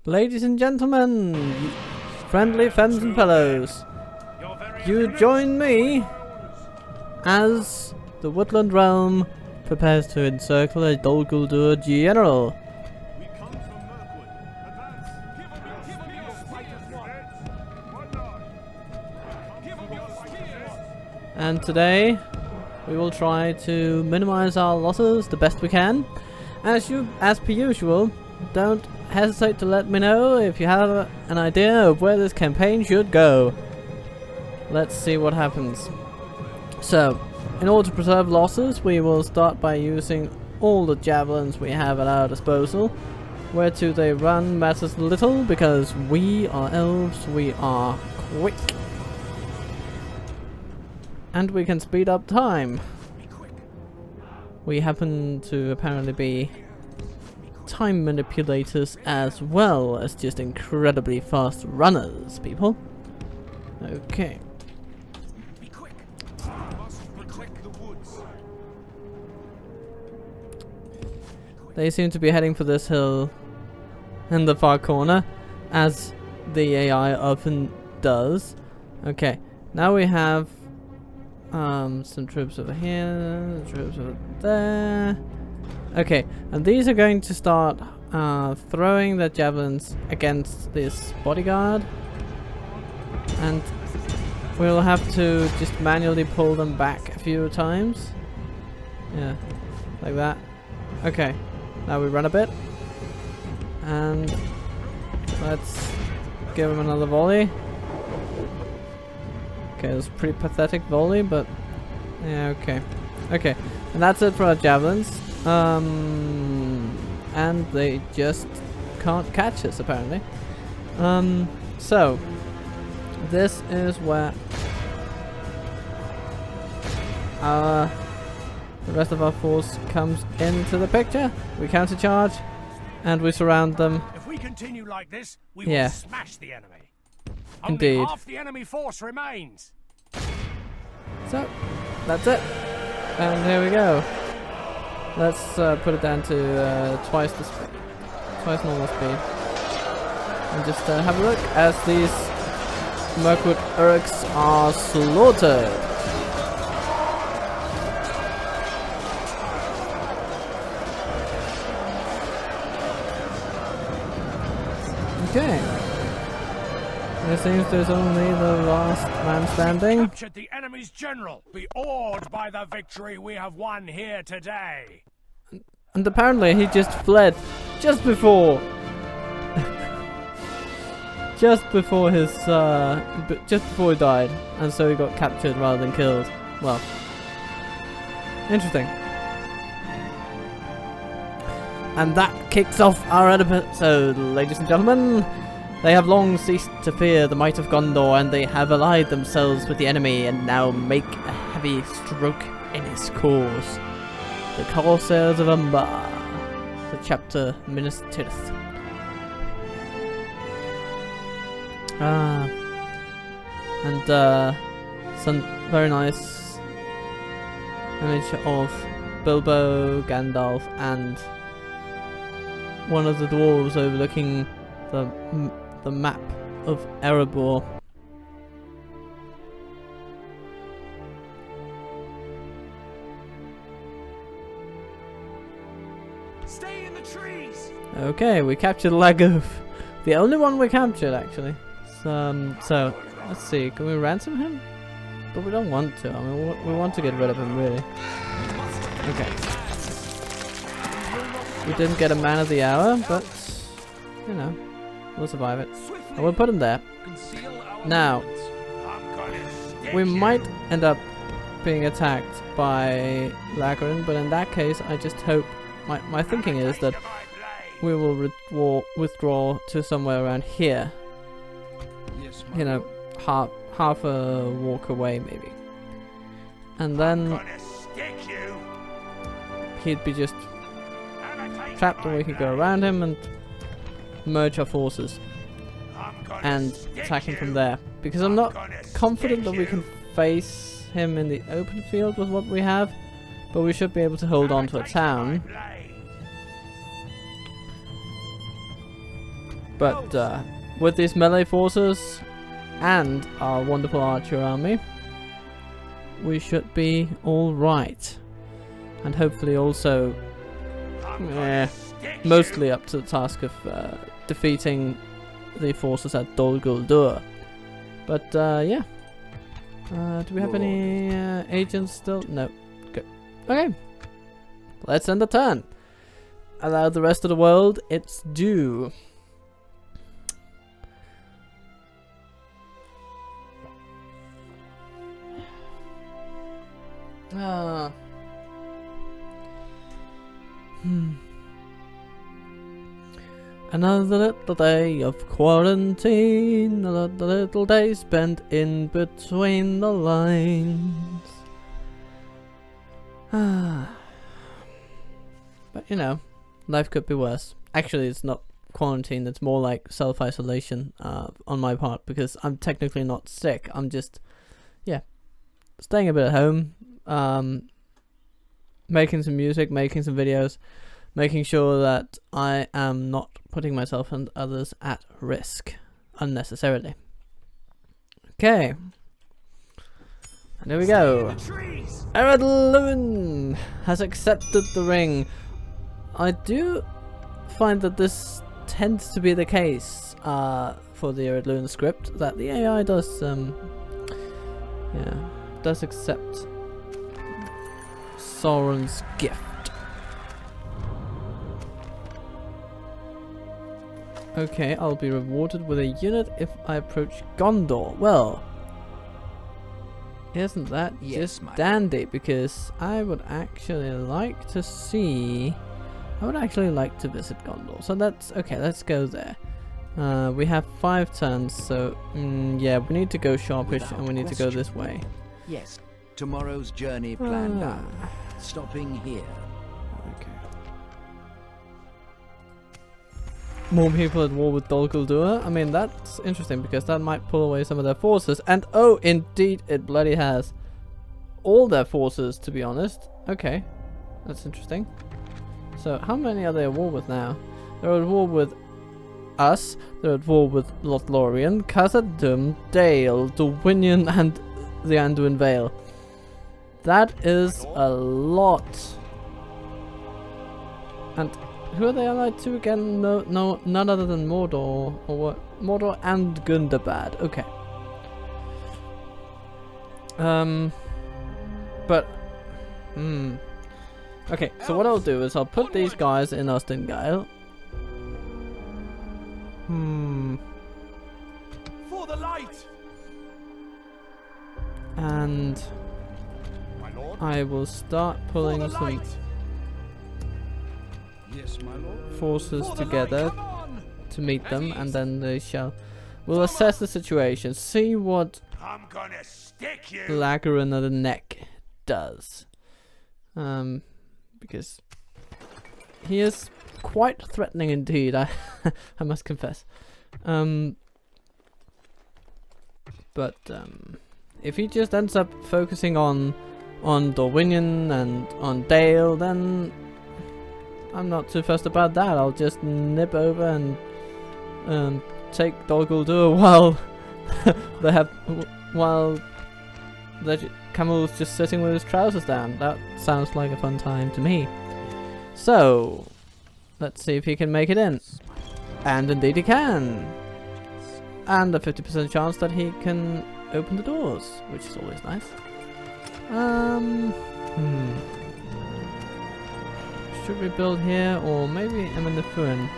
Ladies and gentlemen, friendly friends and fellows, you join me as the Woodland realm prepares to encircle a Dol Guldur general. And today we will try to minimize our losses the best we can. As per usual, don't hesitate to let me know if you have an idea of where this campaign should go. Let's see what happens. So, in order to preserve losses, we will start by using all the javelins we have at our disposal. Where to they run matters little because we are elves, we are quick. And we can speed up time. We happen to apparently be time manipulators as well as just incredibly fast runners, people. Okay. Be quick. They seem to be heading for this hill in the far corner, as the AI often does. Okay, now we have some troops over here, troops over there. Okay, and these are going to start throwing their javelins against this bodyguard, and we'll have to just manually pull them back a few times. Yeah, like that. Okay, now we run a bit, and let's give him another volley. Okay, it was a pretty pathetic volley, but yeah, okay. Okay, and that's it for our javelins. And they just can't catch us, apparently. So this is where the rest of our force comes into the picture. We countercharge, and we surround them. If we continue like this, we will smash the enemy. Indeed. Only half the enemy force remains. So, that's it. And here we go. Let's put it down to twice the speed. Twice normal speed. And just have a look as these Mirkwood Urks are slaughtered. Okay. It seems there's only the last man standing. Captured the enemy's general. Be awed by the victory we have won here today. And apparently he just fled just before just before his just before he died, and so he got captured rather than killed. Well, interesting. And that kicks off our episode, ladies and gentlemen. They have long ceased to fear the might of Gondor, and they have allied themselves with the enemy, and now make a heavy stroke in his cause. The Corsairs of Umbar, the chapter Minas Tirith. And some very nice image of Bilbo, Gandalf, and one of the dwarves overlooking the map of Erebor. Stay in the trees. Okay, we captured Lagoof. The only one we captured, actually. So let's see, can we ransom him? But we don't want to. I mean, we want to get rid of him, really. Okay. We didn't get a man of the hour, but you know, we'll survive it. And we'll put him there. Now, we might end up being attacked by Lagrin, but in that case, I just hope. My thinking is that we will withdraw to somewhere around here. You know, half a walk away, maybe. And then he'd be just trapped, and we could go around him and merge our forces and attack him from there, because I'm not confident that we can face him in the open field with what we have, but we should be able to hold on to a town. But with these melee forces and our wonderful archer army, we should be all right, and hopefully also mostly up to the task of defeating the forces at Dol Guldur. But yeah, do we have any agents still? No. Good. Okay, let's end the turn. Allow the rest of the world its due. Another little day of quarantine, another little day spent in between the lines. But you know, life could be worse. Actually, it's not quarantine, it's more like self-isolation on my part, because I'm technically not sick. I'm just, yeah, staying a bit at home, making some music, making some videos, making sure that I am not putting myself and others at risk unnecessarily. Okay. And here we go. Eredlun has accepted the ring. I do find that this tends to be the case for the Eredlun script, that the AI does does accept Sauron's gift. Okay, I'll be rewarded with a unit if I approach Gondor. Well, isn't that just dandy? Because I would actually like to see... I would actually like to visit Gondor. So that's... okay, let's go there. We have 5 turns, so... yeah, we need to go sharpish and we need to go this way. Yes, tomorrow's journey planned out. Stopping here. Okay. More people at war with Dol Guldur. I mean, that's interesting because that might pull away some of their forces. And oh, indeed, it bloody has. All their forces, to be honest. Okay, that's interesting. So, how many are they at war with now? They're at war with us. They're at war with Lothlorien, Khazad-dûm, Dale, Dorwinion, and the Anduin Vale. That is a lot. And who are they allied to again? No, none other than Mordor, or what? Mordor and Gundabad. Okay. But okay, so what I'll do is I'll put these guys in Ostingile. For the light. And I will start pulling some forces together to meet them, and then they shall... we'll assess the situation, see what Lagarin of the Neck does. Because he is quite threatening indeed, I must confess. But if he just ends up focusing on Dorwinion and on Dale, then I'm not too fussed about that. I'll just nip over and take Dol Guldur while while Khamul's just sitting with his trousers down. That sounds like a fun time to me. So let's see if he can make it in, and indeed he can, and a 50% chance that he can open the doors, which is always nice. Should we build here, or maybe I'm the Fuin?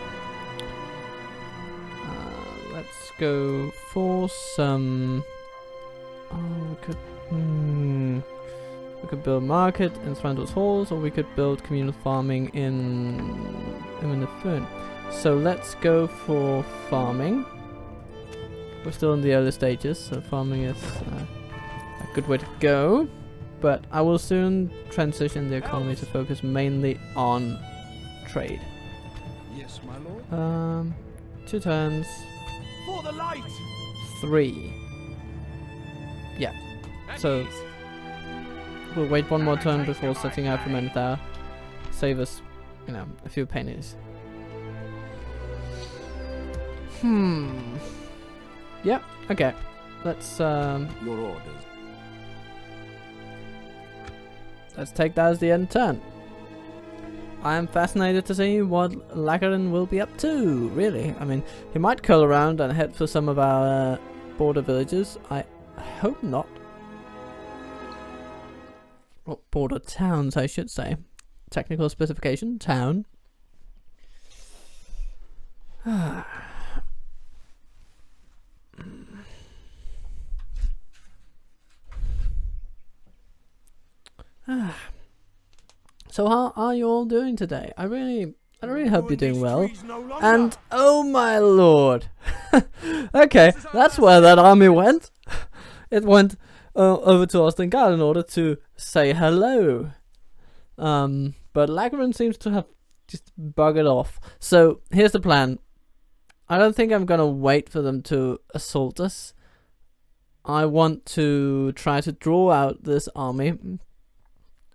Let's go for some... oh, we could build market in Thranduil's halls, or we could build communal farming in the Fuin. So let's go for farming. We're still in the early stages, so farming is a good way to go. But I will soon transition the economy to focus mainly on trade. Yes, my lord. 2 turns. For the light. 3. Yeah. So we'll wait 1 more turn before setting out for Menethar. Save us, a few pennies. Yep, okay. Let's Your orders. let's take that as the end turn. I am fascinated to see what Lakarin will be up to, really. I mean, he might curl around and head for some of our border villages. I hope not. Well, border towns, I should say. Technical specification, town. So how are you all doing today? I really hope you're doing well. And oh my lord. Okay, that's where that army went. It went over to Ostengard in order to say hello. But Lakarin seems to have just buggered off. So here's the plan. I don't think I'm gonna wait for them to assault us. I want to try to draw out this army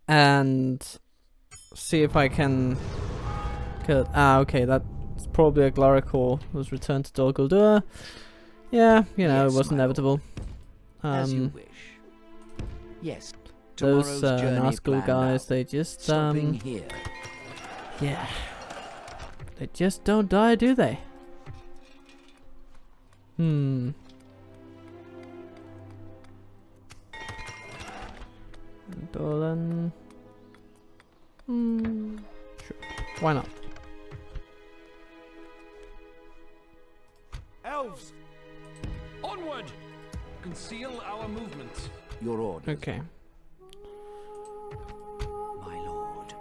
and see if I can kill it. Okay, that's probably a Gloricor who was returned to Dol Guldur. Yeah, you know, Yes, it was my inevitable. As you wish. Yes. Those Tomorrow's journey Nazgul planned guys, out. they just Stopping here. yeah, they just don't die, do they? Dolan. Sure. Why not? Elves! Onward! Conceal our movements. Your orders. Okay. My lord.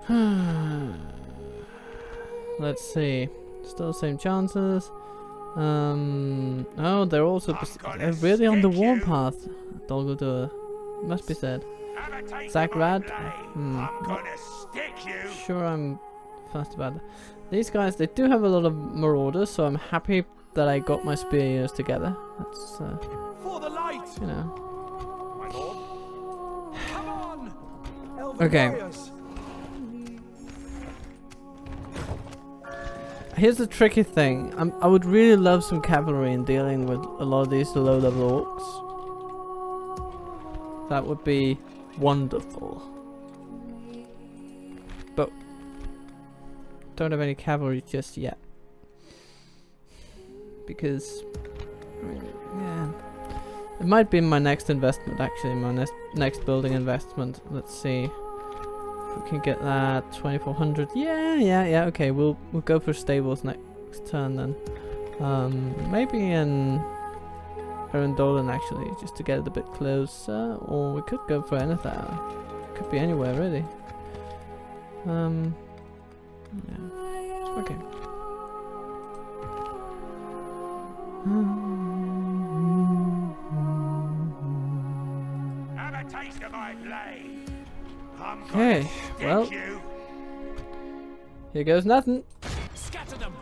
Let's see. Still the same chances. Oh, they're also they're really on the warpath. Dol Guldur, must be said. Zach Rad. Sure, I'm fast about that. These guys, they do have a lot of marauders, so I'm happy that I got my spear units together. That's For the light! you know. My lord. Come on! Elven Okay. warriors. Here's the tricky thing. I would really love some cavalry in dealing with a lot of these low-level orcs. That would be wonderful. But don't have any cavalry just yet. Because I mean, yeah, it might be my next investment actually, my next building investment. Let's see. If we can get that 2400. Yeah, okay, we'll go for stables next turn then. Maybe in Dolan actually, just to get it a bit closer, or we could go for anything. Could be anywhere really. Yeah. Okay. Have a taste of my blade. Okay, well, here goes nothing. Scatter them!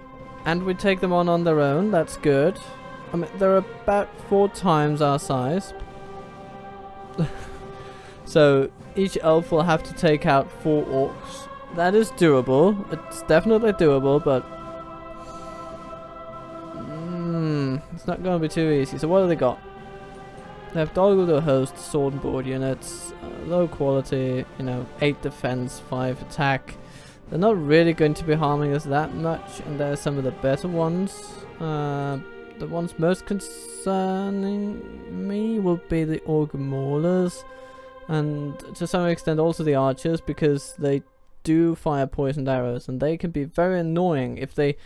And we take them on their own, that's good. I mean, they're about 4 times our size. So each elf will have to take out 4 orcs. That is doable. It's definitely doable, but it's not going to be too easy. So what do they got? They have Dol Guldur host, sword and board units, low quality, you know, 8 defense, 5 attack. They're not really going to be harming us that much, and they're some of the better ones. The ones most concerning me will be the Orc Maulers, and to some extent also the archers, because they do fire poisoned arrows, and they can be very annoying if they,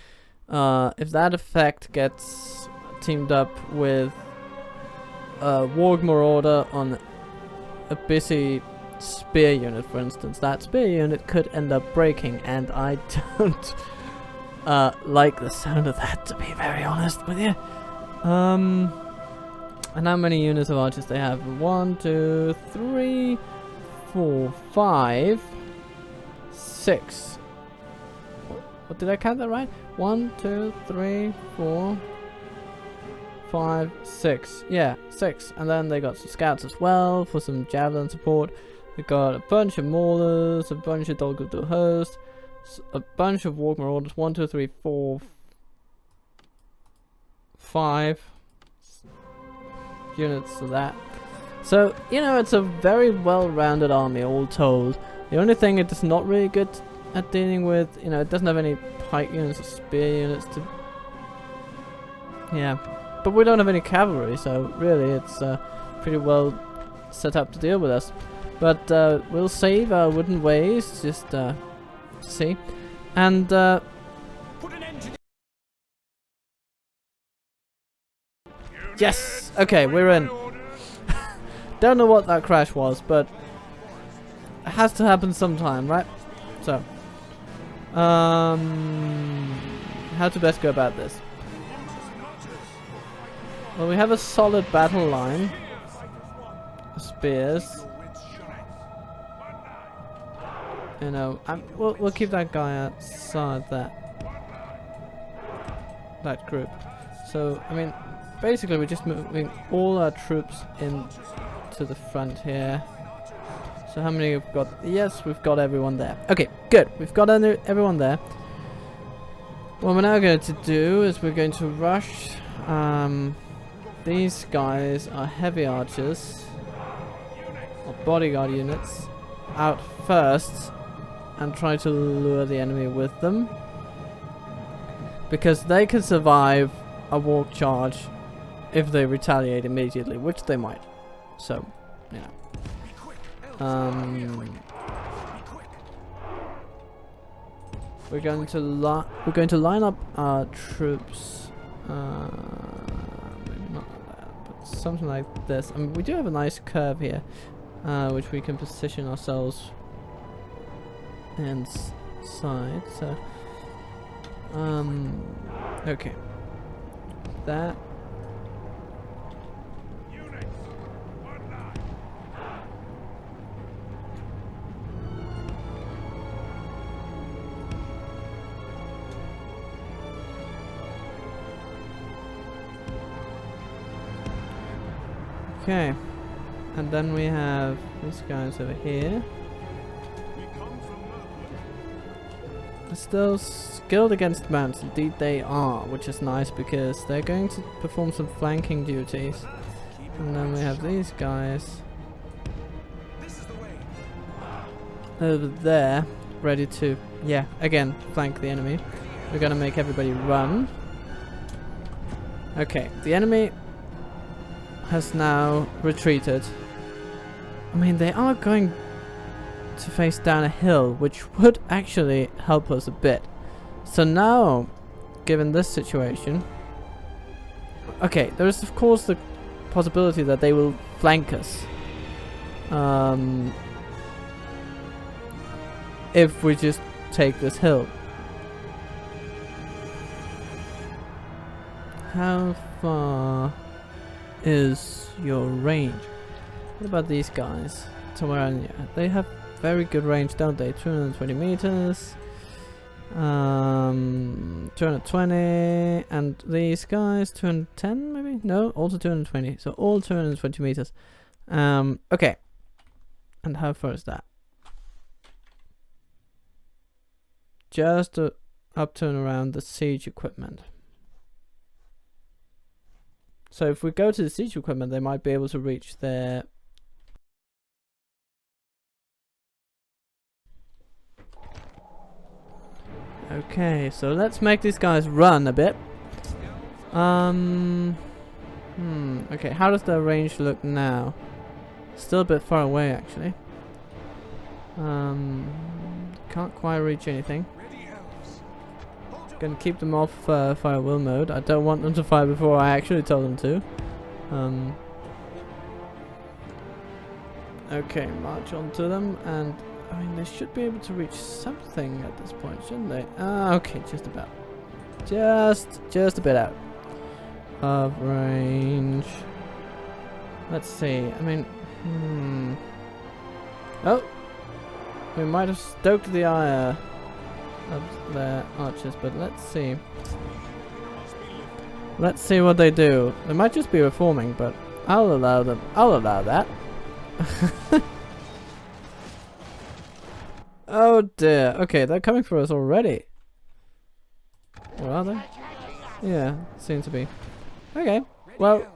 if that effect gets teamed up with a Warg Marauder on a busy spear unit, for instance. That spear unit could end up breaking, and I don't like the sound of that, to be very honest with you. And how many units of archers they have? 1, 2, 3, 4, 5, 6. What did I count that right? 1, 2, 3, 4, 5, 6. Yeah, 6. And then they got some scouts as well for some javelin support. They got a bunch of maulers, a bunch of Dol Guldur hosts, a bunch of Warg Marauders. 1, 2, 3, 4, 5 units of that. So, you know, it's a very well-rounded army all told. The only thing it is not really good at dealing with, you know, it doesn't have any pike units or spear units to... Yeah. But we don't have any cavalry, so really it's pretty well set up to deal with us. But we'll save our wooden ways, just to see. And yes! Okay, we're in. Don't know what that crash was, but it has to happen sometime, right? So, how to best go about this? Well, we have a solid battle line. Spears. You know, we'll keep that guy outside that group. So, I mean, basically we're just moving all our troops in to the front here. So how many have got? Yes, we've got everyone there. Okay, good. We've got everyone there. What we're now going to do is we're going to rush. These guys are heavy archers, or bodyguard units, out first and try to lure the enemy with them. Because they can survive a walk charge if they retaliate immediately, which they might. So, you know. We're going to line up our troops. Maybe not like that, but something like this. I mean, we do have a nice curve here, which we can position ourselves inside. So, okay, that. Okay, and then we have these guys over here. They're still skilled against mounts, indeed they are, which is nice because they're going to perform some flanking duties. And then we have these guys over there, ready to, yeah, again, flank the enemy. We're gonna make everybody run. Okay, the enemy has now retreated. I mean, they are going to face down a hill, which would actually help us a bit. So now, given this situation, okay, there is of course the possibility that they will flank us. If we just take this hill. How far is your range? What about these guys? They have very good range, don't they? 220 meters, 220, and these guys 210 maybe? No, also 220. So all 220 meters. Okay. And how far is that? Just up to and around the siege equipment. So if we go to the siege equipment, they might be able to reach their... Okay, so let's make these guys run a bit. Okay, how does their range look now? Still a bit far away, actually. Can't quite reach anything. Gonna keep them off fire will mode. I don't want them to fire before I actually tell them to. Okay, march onto them, and I mean they should be able to reach something at this point, shouldn't they? Okay, just about. Just a bit out of range. Let's see. I mean, oh, we might have stoked the ire of their archers, but let's see. Let's see what they do. They might just be reforming, but I'll allow them. I'll allow that. Oh dear. Okay, they're coming for us already. Or are they? Yeah, seem to be. Okay, well.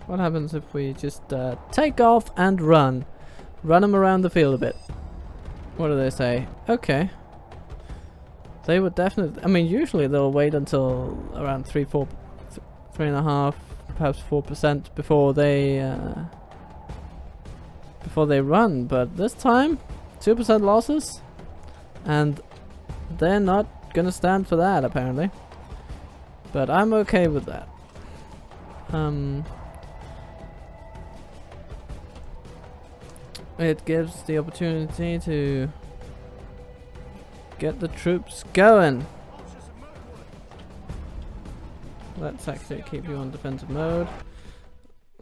What happens if we just take off and run? Run them around the field a bit. What do they say? Okay. They would definitely... I mean, usually they'll wait until around 3.5, perhaps 4% before they run. But this time, 2% losses, and they're not gonna stand for that apparently. But I'm okay with that. It gives the opportunity to get the troops going. Let's actually keep you on defensive mode.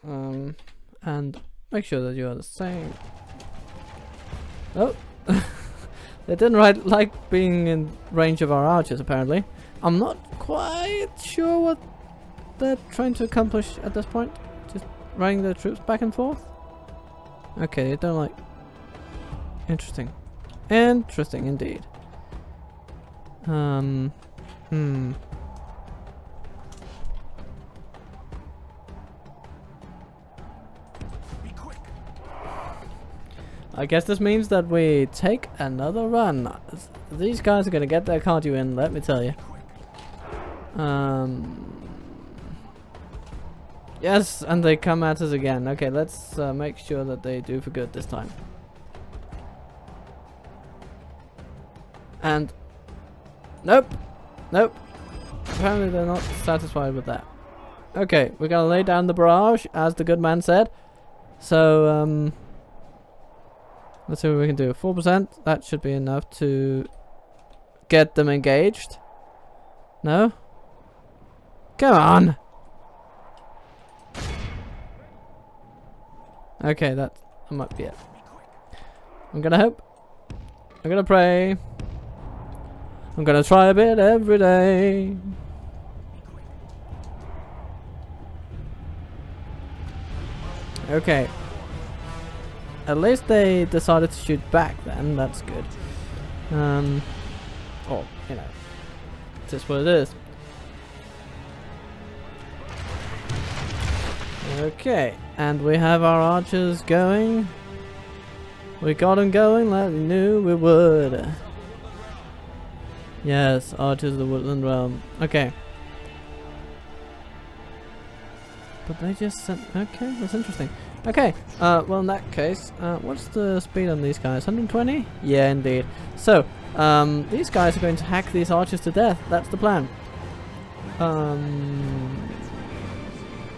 And make sure that you are the same. Oh, they didn't like being in range of our archers apparently. I'm not quite sure what they're trying to accomplish at this point. Just running their troops back and forth. Okay, they don't like... Interesting. Interesting indeed. I guess this means that we take another run. These guys are gonna get their cardio in, let me tell you. Yes, and they come at us again. Okay, let's make sure that they do for good this time. And... Nope! Nope! Apparently they're not satisfied with that. Okay, we're gonna lay down the barrage, as the good man said. So, let's see what we can do. 4%, that should be enough to get them engaged. No? Come on! Okay, that might be it. I'm gonna hope. I'm gonna pray. I'm gonna try a bit every day. Okay. At least they decided to shoot back then, that's good. Or, you know, it's just what it is. Okay, and we have our archers going. We got them going like we knew we would. Yes, archers of the Woodland realm. Okay. But they just sent... Okay, that's interesting. Okay, well in that case, what's the speed on these guys? 120? Yeah, indeed. So, these guys are going to hack these archers to death. That's the plan.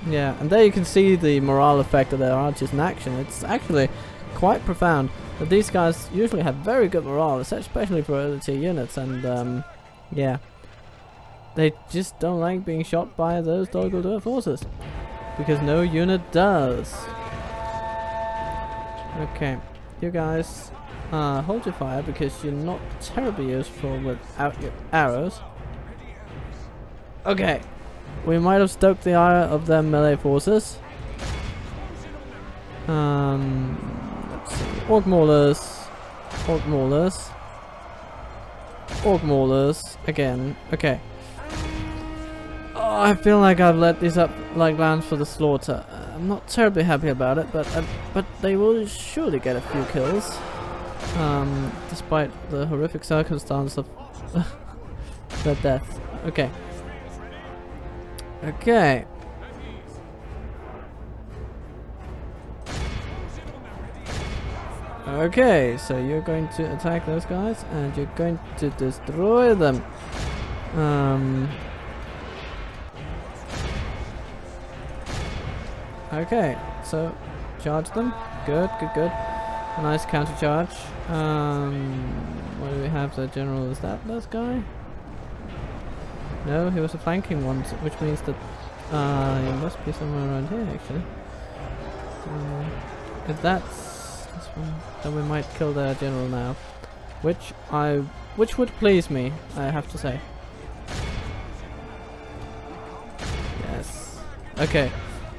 Yeah, and there you can see the morale effect of their archers in action. It's actually quite profound. But these guys usually have very good morale, especially for early tier units, and yeah. They just don't like being shot by those Dol Guldur forces. Because no unit does. Okay, you guys hold your fire because you're not terribly useful without your arrows. Okay, we might have stoked the ire of their melee forces. Let's see. Orc maulers. Orc maulers. Orc maulers. Again. Okay. Oh, I feel like I've let these up like lambs for the slaughter. I'm not terribly happy about it, but they will surely get a few kills. Despite the horrific circumstance of their death. Okay. Okay. Okay, so you're going to attack those guys and you're going to destroy them. Okay, so charge them. Good, good, good. A nice counter charge. What do we have? The general, is that this guy? No, he was a flanking one, which means that he must be somewhere around here actually. If that's this one, then we might kill their general now, which would please me, I have to say. Yes. Okay,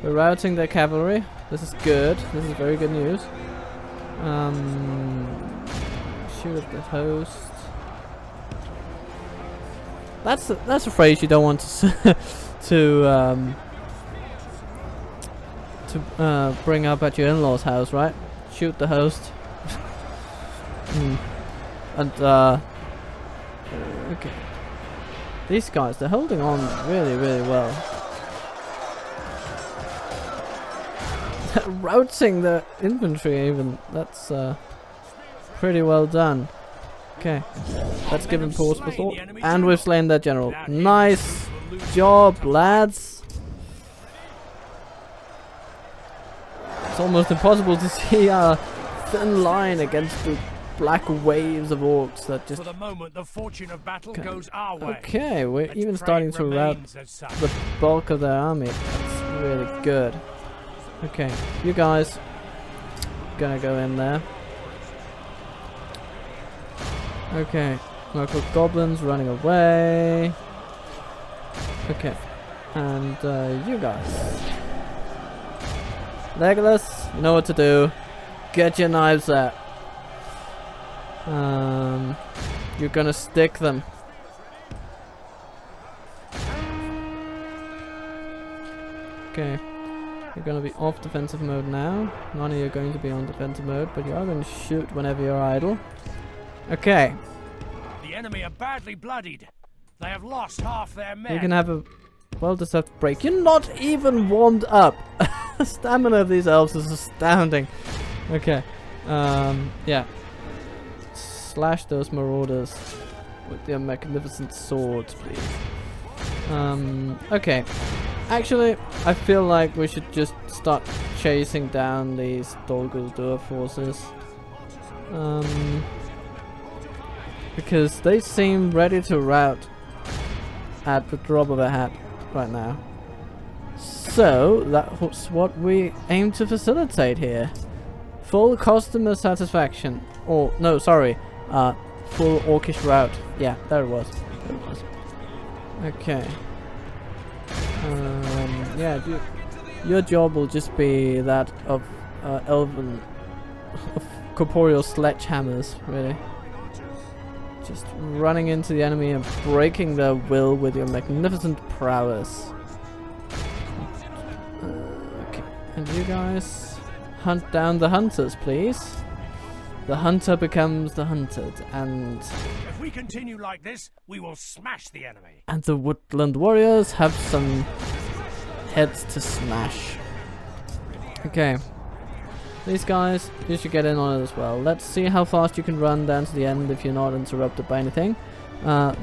we're routing their cavalry. This is good. This is very good news. shoot at the host. That's a phrase you don't want to to bring up at your in-laws' house, right? Shoot the host. And okay. These guys, they're holding on really, really well. Routing the infantry even. That's pretty well done. Okay. Let's give him pause for thought. And we've slain their general. Nice job, lads. It's almost impossible to see a thin line against the black waves of orcs that just... For the moment, the fortune of battle goes our way. Okay, we're Let's even pray starting it to rout remains as such. the bulk of their army. That's really good. Okay, you guys gonna go in there. Okay, local goblins running away. Okay, and you guys. Legolas, you know what to do. Get your knives out. You're gonna stick them. Okay, you're gonna be off defensive mode now. None of you are going to be on defensive mode, but you are going to shoot whenever you're idle. Okay. The enemy are badly bloodied. They have lost half their men. You can have a well-deserved break. You're not even warmed up. The stamina of these elves is astounding. Okay. Yeah. Slash those marauders with their magnificent swords, please. Okay. Actually, I feel like we should just start chasing down these Dol Guldur forces. Because they seem ready to rout at the drop of a hat right now. So, that's what we aim to facilitate here. Full customer satisfaction. Or, no, sorry. Full orcish rout. Yeah, there it was. There it was. Okay. Yeah, your job will just be that of elven, of corporeal sledgehammers, really. Just running into the enemy and breaking their will with your magnificent prowess. Okay, and you guys hunt down the hunters, please. The hunter becomes the hunted, and If we continue like this, we will smash the enemy. and the Woodland warriors have some heads to smash. Okay. These guys, you should get in on it as well. Let's see how fast you can run down to the end if you're not interrupted by anything.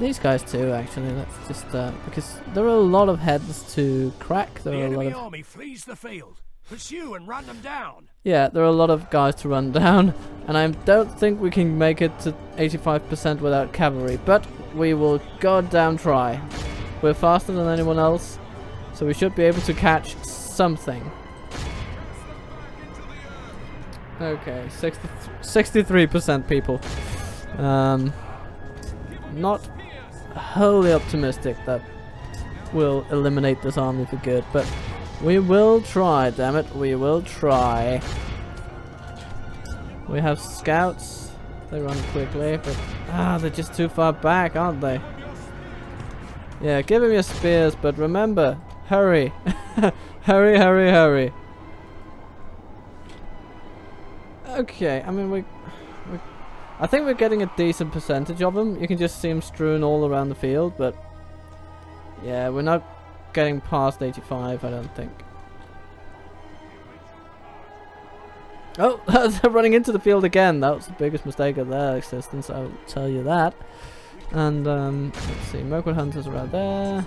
These guys too, actually. Let's just because there are a lot of heads to crack. There The are a lot enemy of army flees the field. Pursue and run them down. yeah, there are a lot of guys to run down, and I don't think we can make it to 85% without cavalry. But we will goddamn try. We're faster than anyone else, so we should be able to catch something. Okay, 63% people. Not wholly optimistic that we'll eliminate this army for good, but we will try, damn it, we will try. We have scouts. They run quickly, but they're just too far back, aren't they? Yeah, give him your spears, but remember, hurry. Hurry, hurry, hurry. Okay, I mean, I think we're getting a decent percentage of them. You can just see them strewn all around the field, but yeah, we're not getting past 85, I don't think. Oh, they're running into the field again. That was the biggest mistake of their existence, I will tell you that. And let's see, Mirkwood Hunters are right there.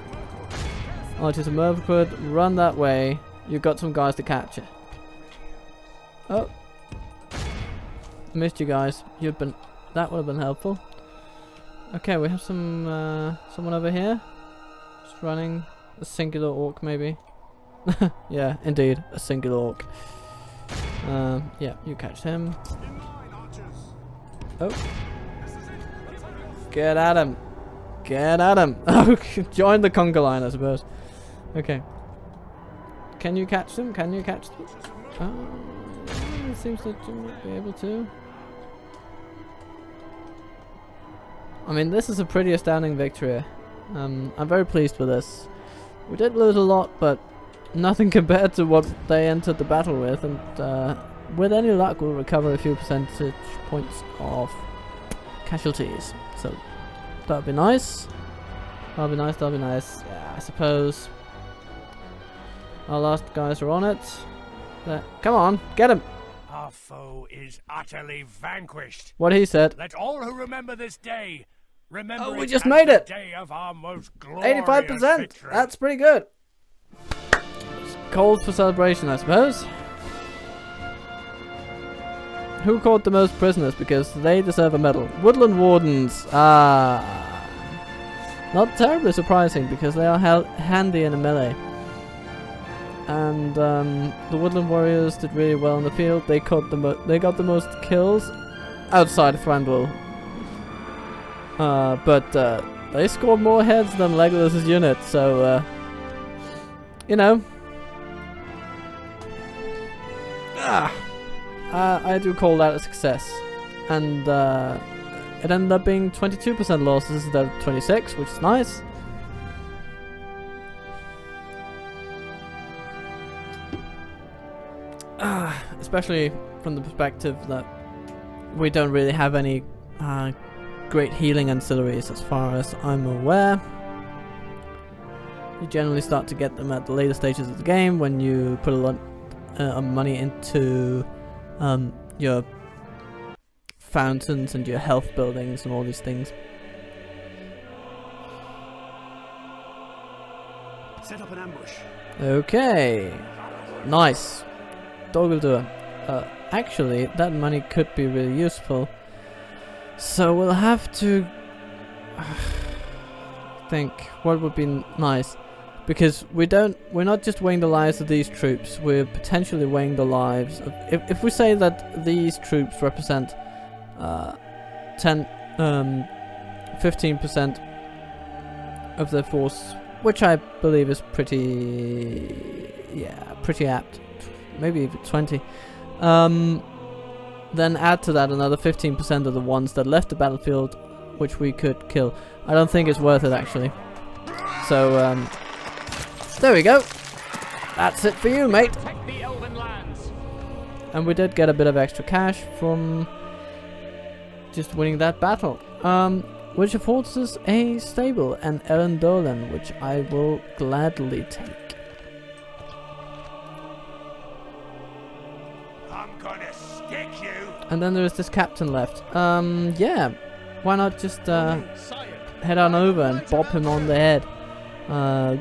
Archers of Mirkwood, run that way. You've got some guys to capture. Oh. Missed you guys. That would have been helpful. Okay, we have some someone over here. Just running. A singular orc, maybe. Yeah, indeed, a singular orc. Yeah, you catch him. Oh. Get at him. Get at him. Oh, join the conga line, I suppose. Okay. Can you catch them? Can you catch them? Oh, it seems that you might be able to. I mean, this is a pretty astounding victory. I'm very pleased with this. We did lose a lot, but nothing compared to what they entered the battle with, and with any luck we'll recover a few percentage points of casualties. So that'll be nice. That'll be nice, that'll be nice. Yeah, I suppose. Our last guys are on it. Come on, get him! Our foe is utterly vanquished. What he said. Let all who remember this day remember Oh, we it just as made the it! day of our most glorious 85%! victory. That's pretty good. Calls for celebration, I suppose. Who caught the most prisoners? Because they deserve a medal. Woodland Wardens. Not terribly surprising because they are handy in a melee. And the Woodland Warriors did really well in the field. They got the most kills outside of Thranduil. But they scored more heads than Legolas's unit, so you know. I do call that a success. And it ended up being 22% losses instead of 26, which is nice. Especially from the perspective that we don't really have any great healing ancillaries as far as I'm aware. You generally start to get them at the later stages of the game when you put a lot of money into your fountains and your health buildings and all these things. Set up an ambush. Okay, nice. Dol Guldur. Actually, that money could be really useful. So we'll have to think what would be nice, because we're not just weighing the lives of these troops. We're potentially weighing the lives of. If we say that these troops represent 15% of their force, which I believe is pretty apt. Maybe even 20. Then add to that another 15% of the ones that left the battlefield, which we could kill. I don't think it's worth it actually. So there we go. That's it for you, mate. Protect the elven lands. And we did get a bit of extra cash from just winning that battle. Which affords us a stable and Erendolan, which I will gladly take. I'm gonna stick you. And then there's this captain left. Yeah, why not just Sire. head on over and bop him on the head,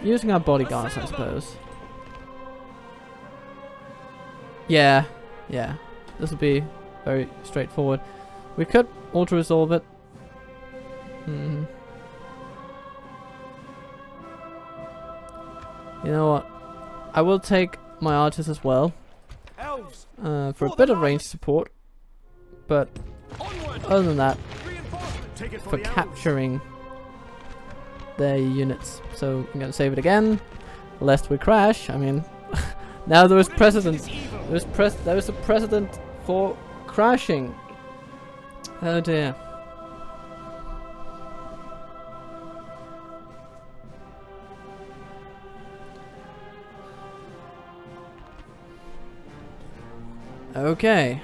using our bodyguards, I suppose. Yeah, this will be very straightforward. We could auto-resolve it. You know what? I will take my archers as well, Elves. for a bit of range support. But Onward. other than that, Reinforcement. Take it for the elves. capturing their units. So I'm gonna save it again, lest we crash. I mean, now there is precedent. There is a precedent for crashing. Oh dear. Okay.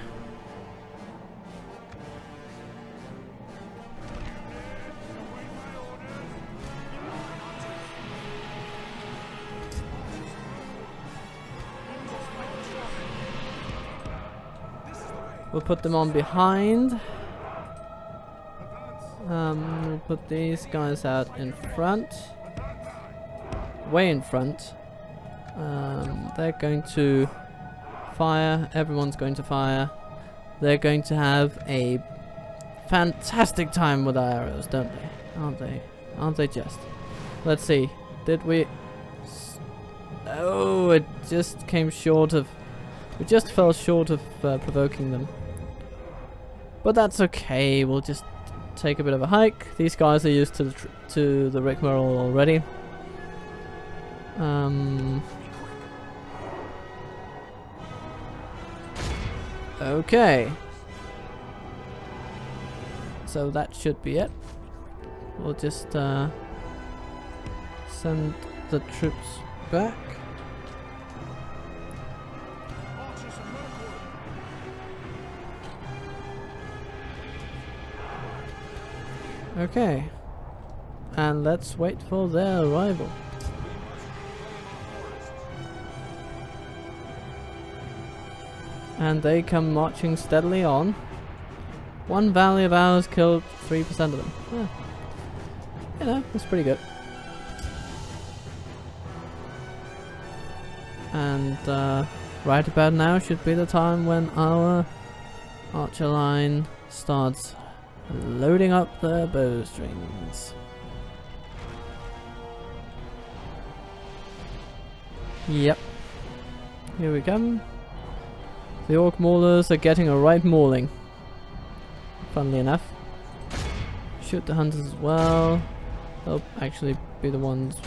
We'll put them on behind. We'll put these guys out in front. Way in front. They're going to fire. Everyone's going to fire. They're going to have a fantastic time with our arrows, don't they? Aren't they? Aren't they just? Let's see. Did we... Oh, it just came short of... We just fell short of provoking them. But that's okay. We'll just take a bit of a hike. These guys are used to the rigmarole already. Okay. So that should be it. we'll just send the troops back. Okay, and let's wait for their arrival. And they come marching steadily on. One valley of ours killed 3% of them. Yeah. You know, that's pretty good. And right about now should be the time when our archer line starts loading up their bowstrings. Yep. Here we come. The orc maulers are getting a right mauling. Funnily enough. Shoot the hunters as well. They'll actually be the ones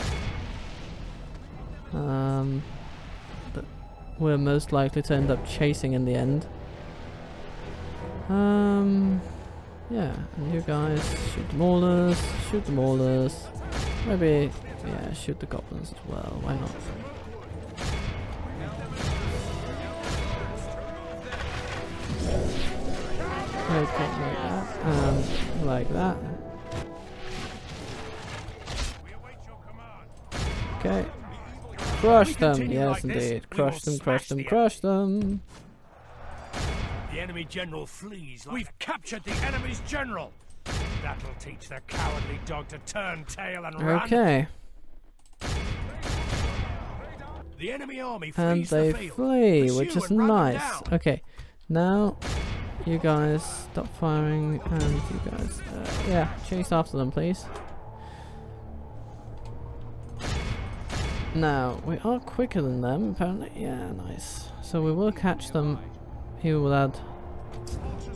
that we're most likely to end up chasing in the end. Yeah, and you guys shoot the maulers, shoot the maulers. Maybe, yeah, shoot the goblins as well, why not? Like that. Okay. Crush them, yes indeed. Crush them, crush them, crush them. The enemy general flees. We've captured the enemy's general. That'll teach the cowardly dog to turn tail and run. Okay. The enemy army flees And they the field. flee, Pursue which is and run them nice. down. Okay, now you guys stop firing and you guys, yeah, chase after them please. Now, we are quicker than them apparently. Yeah, nice. So we will catch them here without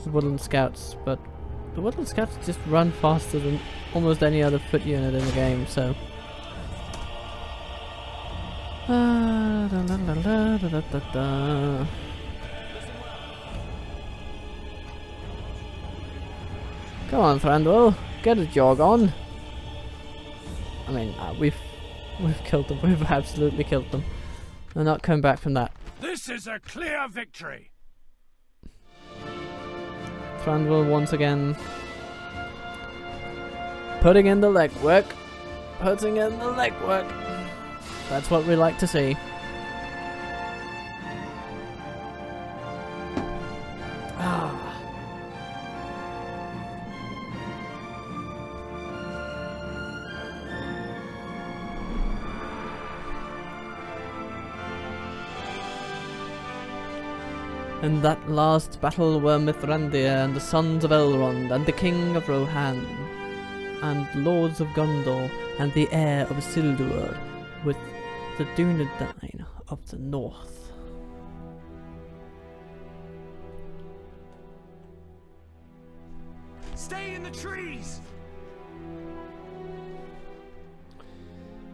the Woodland Scouts, but the Woodland Scouts just run faster than almost any other foot unit in the game, so... Come on, Thranduil, get a jog on. I mean, we've killed them. We've absolutely killed them. They're not coming back from that. This is a clear victory. Thranduil once again putting in the legwork. Putting in the legwork. That's what we like to see. Ah. In that last battle were Mithrandir and the sons of Elrond and the king of Rohan and lords of Gondor and the heir of Isildur with the Dunedain of the north. Stay in the trees.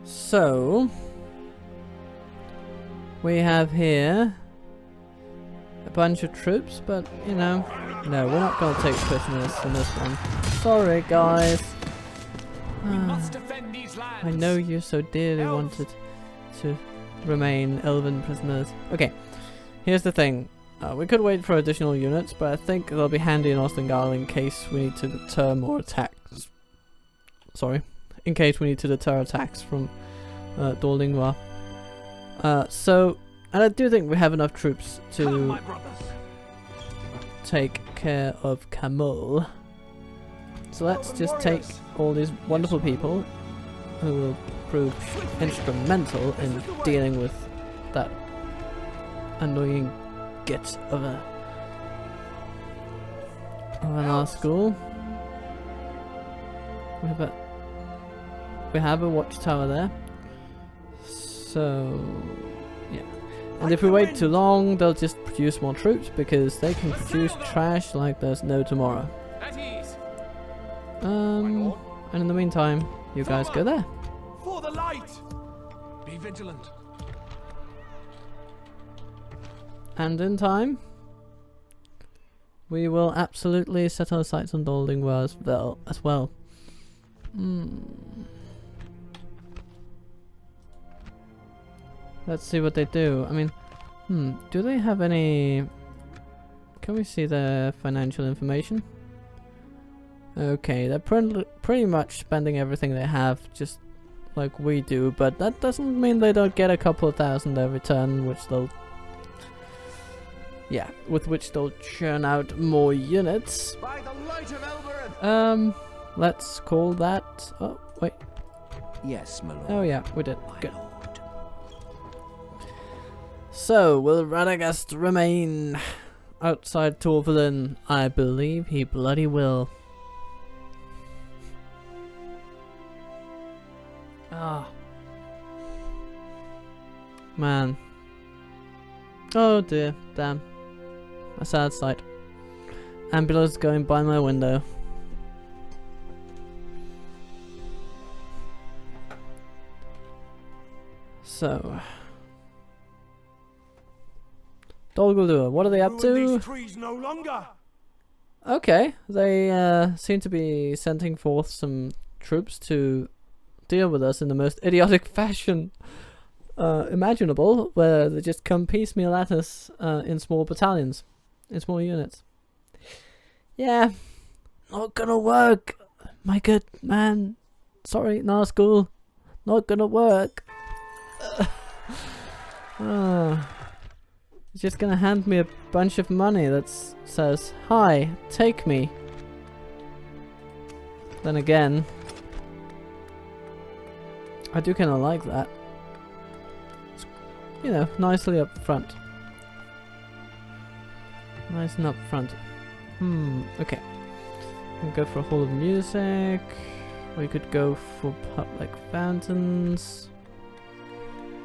So we have here a bunch of troops, but you know, no, we're not going to take prisoners in this one. Sorry, guys. We must defend these lands. I know you so dearly Elves. wanted to remain elven prisoners. Okay, here's the thing. We could wait for additional units, but I think they'll be handy in Ostengard in case we need to deter more attacks. Sorry, in case we need to deter attacks from Dol Guldur. And I do think we have enough troops Come, to my brothers. take care of Khamul. So let's just take all these wonderful people who will prove instrumental in dealing with that annoying git of an our school. We have a watchtower there. So yeah. And if we wait too long, they'll just produce more troops because they can produce trash like there's no tomorrow. At ease. And in the meantime, you guys go there. For the light. Be vigilant. And in time, we will absolutely set our sights on Dol Guldur as well. Let's see what they do. I mean, do they have any... Can we see their financial information? Okay, they're pretty much spending everything they have, just like we do, but that doesn't mean they don't get a couple of thousand every turn, which they'll... Yeah, with which they'll churn out more units. By the light of Elbereth. Let's call that... Oh, wait. Yes, my lord. Oh yeah, we did. My Good. lord. So, will Radagast remain outside Torvalin? I believe he bloody will. Ah. Man. Oh dear, damn. A sad sight. Ambulance going by my window. So... Dol Guldur, what are they up to? These trees no longer. Okay, they seem to be sending forth some troops to deal with us in the most idiotic fashion imaginable, where they just come piecemeal at us in small battalions, in small units. Yeah, not gonna work, my good man. Sorry, Nazgul, not gonna work. He's just gonna hand me a bunch of money that says, "Hi, take me." Then again, I do kind of like that. It's, you know, nicely up front. Nice and up front. Okay. We can go for a Hall of Music. Or you could go for public fountains.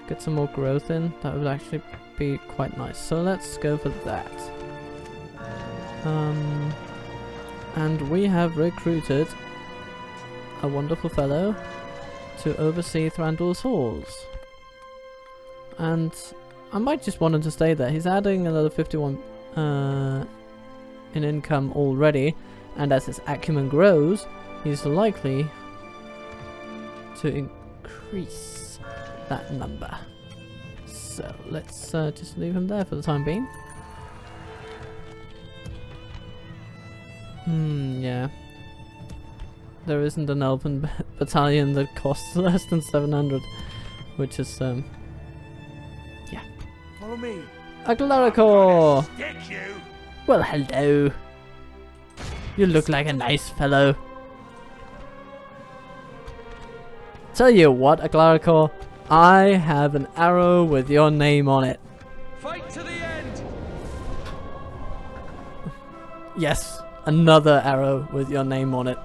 Get some more growth in. That would actually be quite nice. So let's go for that. And we have recruited a wonderful fellow to oversee Thranduil's halls. And I might just want him to stay there. He's adding another 51 in income already, and as his acumen grows, he's likely to increase that number. So let's just leave him there for the time being. Yeah. There isn't an elven battalion that costs less than 700, which is yeah. Follow me. A Gloricor! Stick you. Well, hello. You look like a nice fellow. Tell you what, a Gloricor, I have an arrow with your name on it. Fight to the end. Yes, another arrow with your name on it.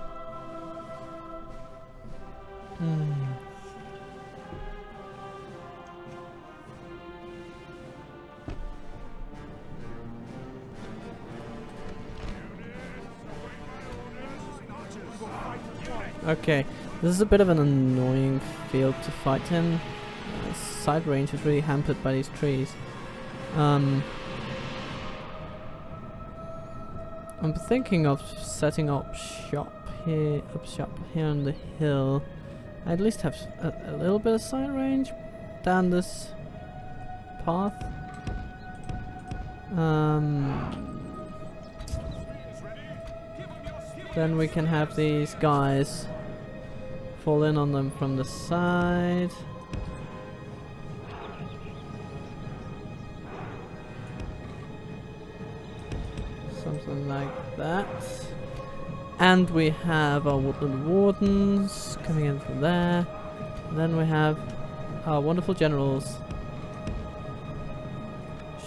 Okay, this is a bit of an annoying field to fight in. Side range is really hampered by these trees. I'm thinking of setting up shop here on the hill. I at least have a little bit of side range down this path. Then we can have these guys fall in on them from the side. Something like that. And we have our Woodland Wardens coming in from there. And then we have our wonderful generals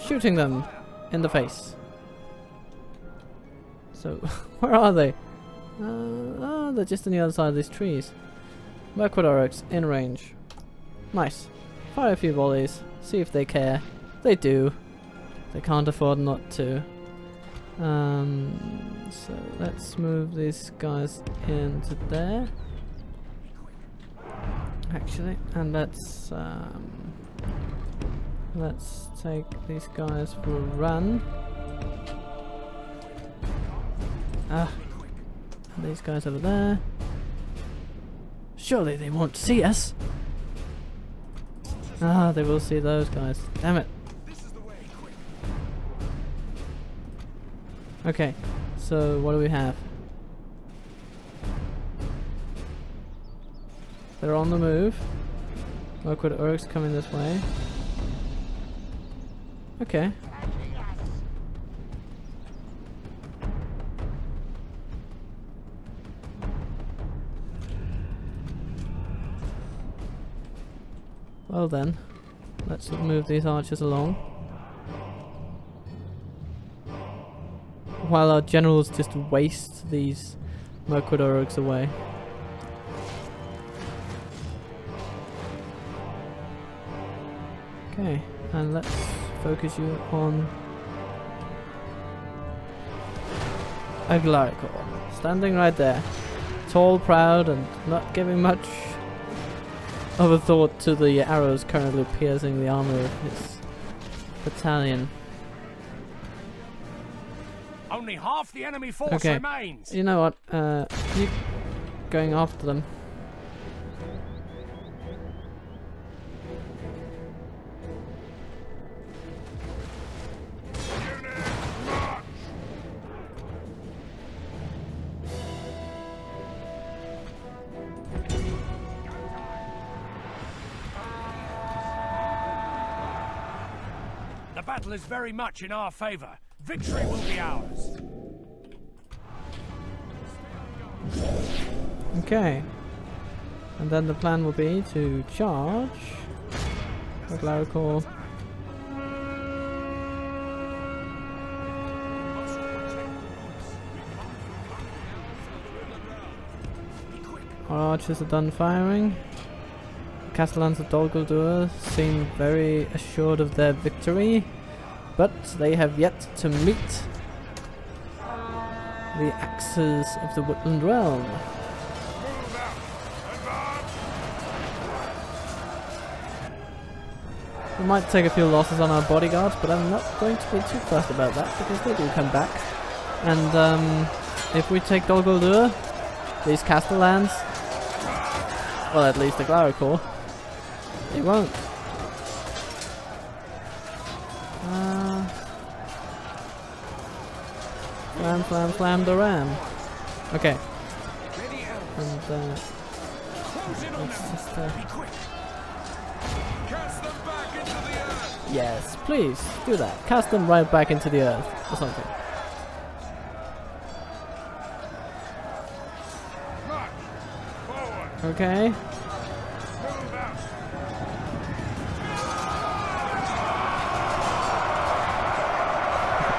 shooting them in the face. So, where are they? Oh, they're just on the other side of these trees. Mirkwood Oryx in range. Nice. Fire a few volleys. See if they care. They do. They can't afford not to. So let's move these guys into there. Actually, and let's take these guys for a run. And these guys over there. Surely they won't see us. Ah, they will see those guys. Damn it. Okay, so what do we have? They're on the move. Look, orcs coming this way. Okay. Well then, let's move these archers along. While our generals just waste these Mirkwood orcs away. Okay, and let's focus you on Aglaricor, standing right there, tall, proud, and not giving much of a thought to the arrows currently piercing the armor of his battalion. Only half the enemy force remains. You know what? Keep going after them. The battle is very much in our favor. Victory will be ours. Okay. And then the plan will be to charge Aglaricor. Our archers are done firing. The Castellans of Dol Guldur seem very assured of their victory, but they have yet to meet the axes of the Woodland realm. We might take a few losses on our bodyguards, but I'm not going to be too fussed about that because they do come back. And if we take Dol Guldur, these Castellans, well, at least the Aglaricor, they won't. Slam the ram. Okay. And let's just yes, please do that. Cast them right back into the earth or something. Okay.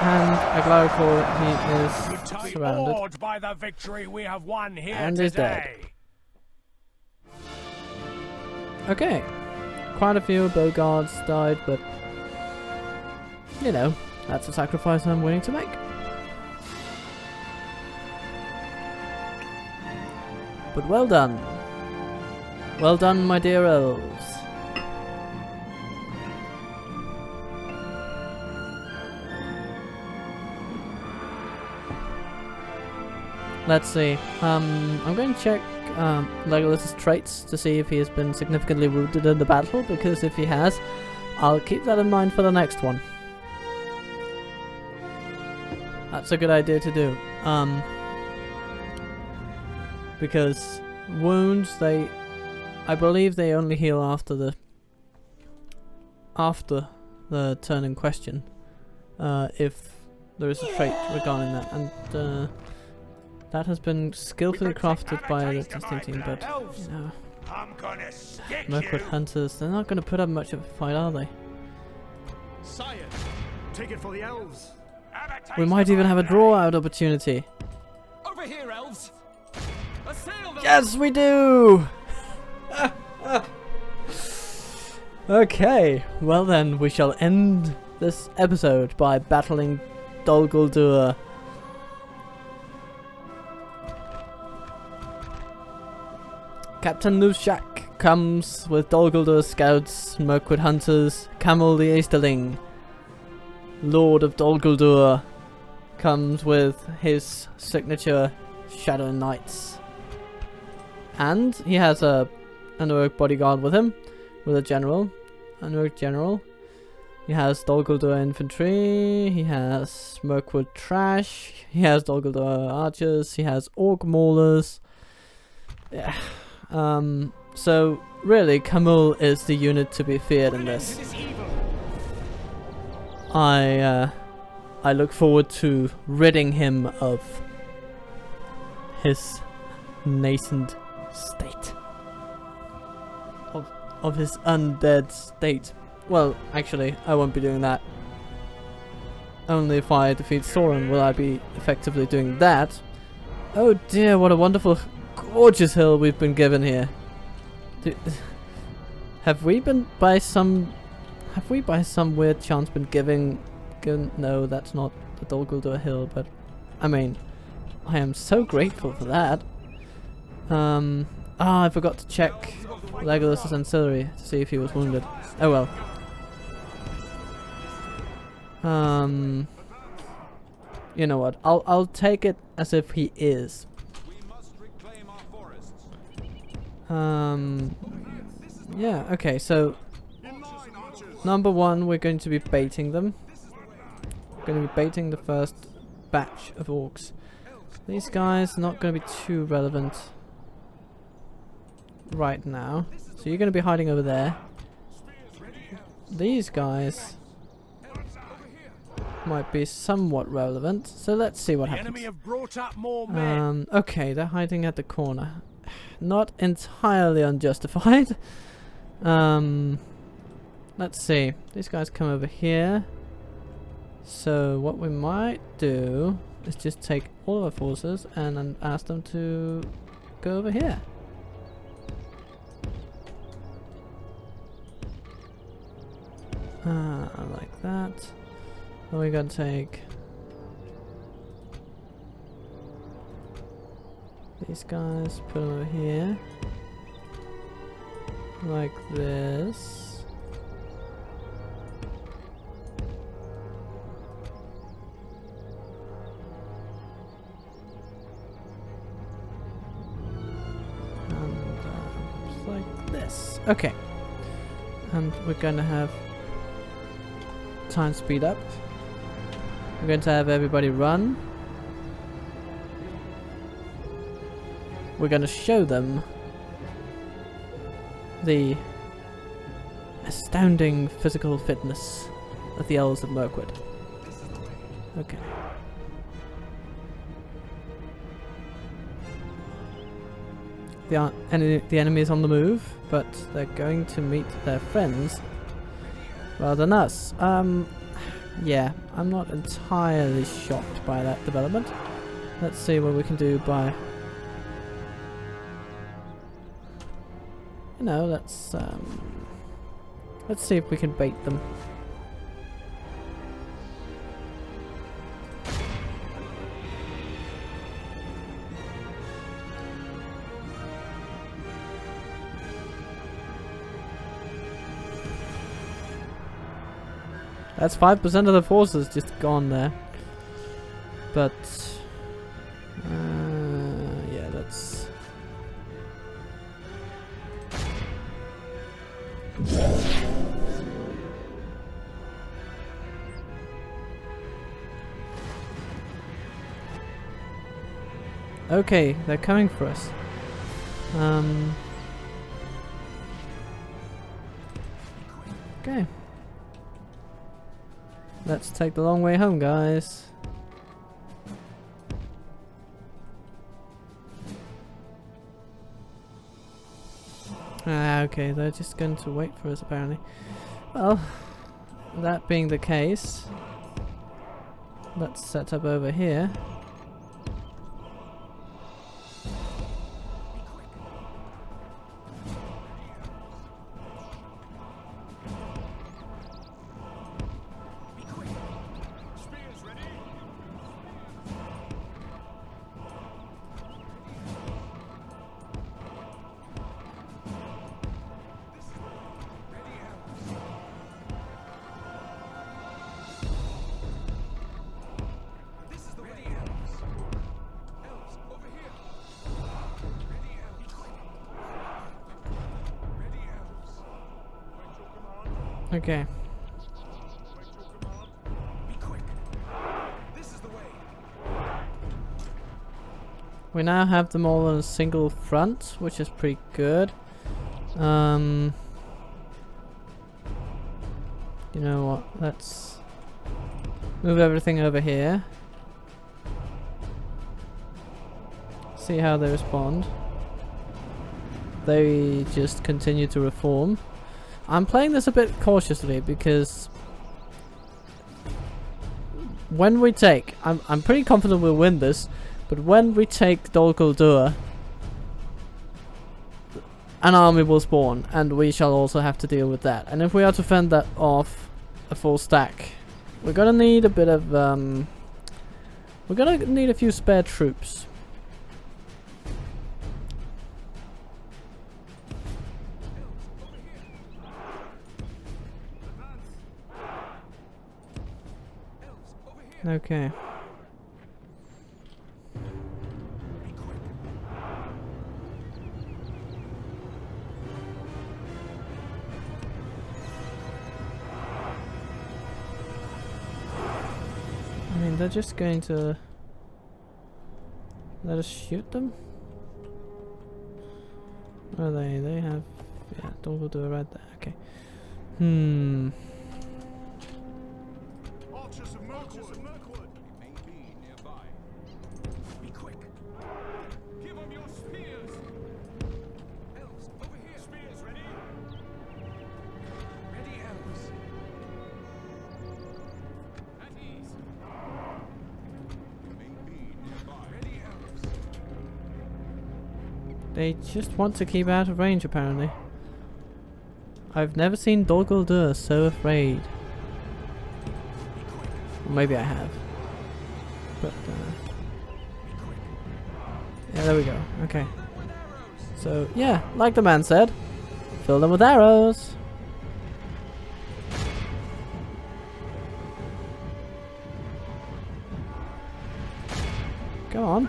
And Aglaricor, he is surrounded. By the victory we have won here and today. is dead. Okay. Quite a few bodyguards died, but you know, that's a sacrifice I'm willing to make. But well done. Well done, my dear elves. Let's see. I'm going to check Legolas's traits to see if he has been significantly wounded in the battle, because if he has, I'll keep that in mind for the next one. That's a good idea to do. Because wounds, I believe they only heal after the turn in question, if there is a trait regarding that, and that has been skillfully crafted by the testing team, but you know, Mirkwood hunters, they're not going to put up much of a fight, are they? Sire, take it for the elves. We might even have a draw-out opportunity. Over here, elves. Assail them. Yes, we do! Okay, well then, we shall end this episode by battling Dol Guldur. Captain Lushak comes with Dol Guldur's scouts, Mirkwood hunters, Khamul the Easterling. Lord of Dol Guldur comes with his signature Shadow Knights. And he has an orc bodyguard with him, with a general, an orc general. He has Dol Guldur infantry, he has Mirkwood trash, he has Dol Guldur archers, he has orc maulers. Yeah. So really, Khamul is the unit to be feared in this. I look forward to ridding him of his nascent state, of his undead state. Well, actually, I won't be doing that. Only if I defeat Soren will I be effectively doing that. Oh dear, what a wonderful, gorgeous hill we've been given here. Have we by some weird chance been given? No, that's not the Dol Guldur hill, but I mean, I am so grateful for that. I forgot to check Legolas's ancillary to see if he was wounded. Oh well. You know what? I'll take it as if he is. Yeah, okay, so number one, we're going to be baiting them. We're going to be baiting the first batch of orcs. These guys are not going to be too relevant right now. So you're going to be hiding over there. These guys might be somewhat relevant, so let's see what happens. Enemy have brought up more men. Okay, they're hiding at the corner. Not entirely unjustified. Let's see. These guys come over here. So what we might do is just take all of our forces and then ask them to go over here. Like that. Then we're gonna take these guys, put them over here. Like this. And like this. Okay. And we're gonna have time speed up. We're going to have everybody run. We're going to show them the astounding physical fitness of the elves of Mirkwood. Okay. The enemy is on the move, but they're going to meet their friends rather than us. Yeah, I'm not entirely shocked by that development. Let's see what we can do by... You know, let's see if we can bait them. That's 5% of the forces just gone there. But yeah, let's okay, they're coming for us. Okay. Let's take the long way home, guys. Okay, they're just going to wait for us, apparently. Well, that being the case, let's set up over here. Okay. Be quick. This is the way. We now have them all on a single front, which is pretty good. You know what? Let's move everything over here. See how they respond. They just continue to reform. I'm playing this a bit cautiously because when we take, I'm pretty confident we'll win this, but when we take Dol Guldur, an army will spawn, and we shall also have to deal with that. And if we are to fend that off a full stack, we're gonna need a bit of we're gonna need a few spare troops. Okay. I mean, they're just going to let us shoot them? Where are they? They have... yeah, Dol Guldur right there. Okay. Archers of Mirkwood. It may be nearby. Be quick. Give them your spears. Elves, over here. Spears ready. Ready, elves. At ease. It may be nearby. Ready, elves. They just want to keep out of range, apparently. I've never seen Dol Guldur so afraid. Or maybe I have. But, yeah, there we go. Okay. So, yeah, like the man said, fill them with arrows. Go on.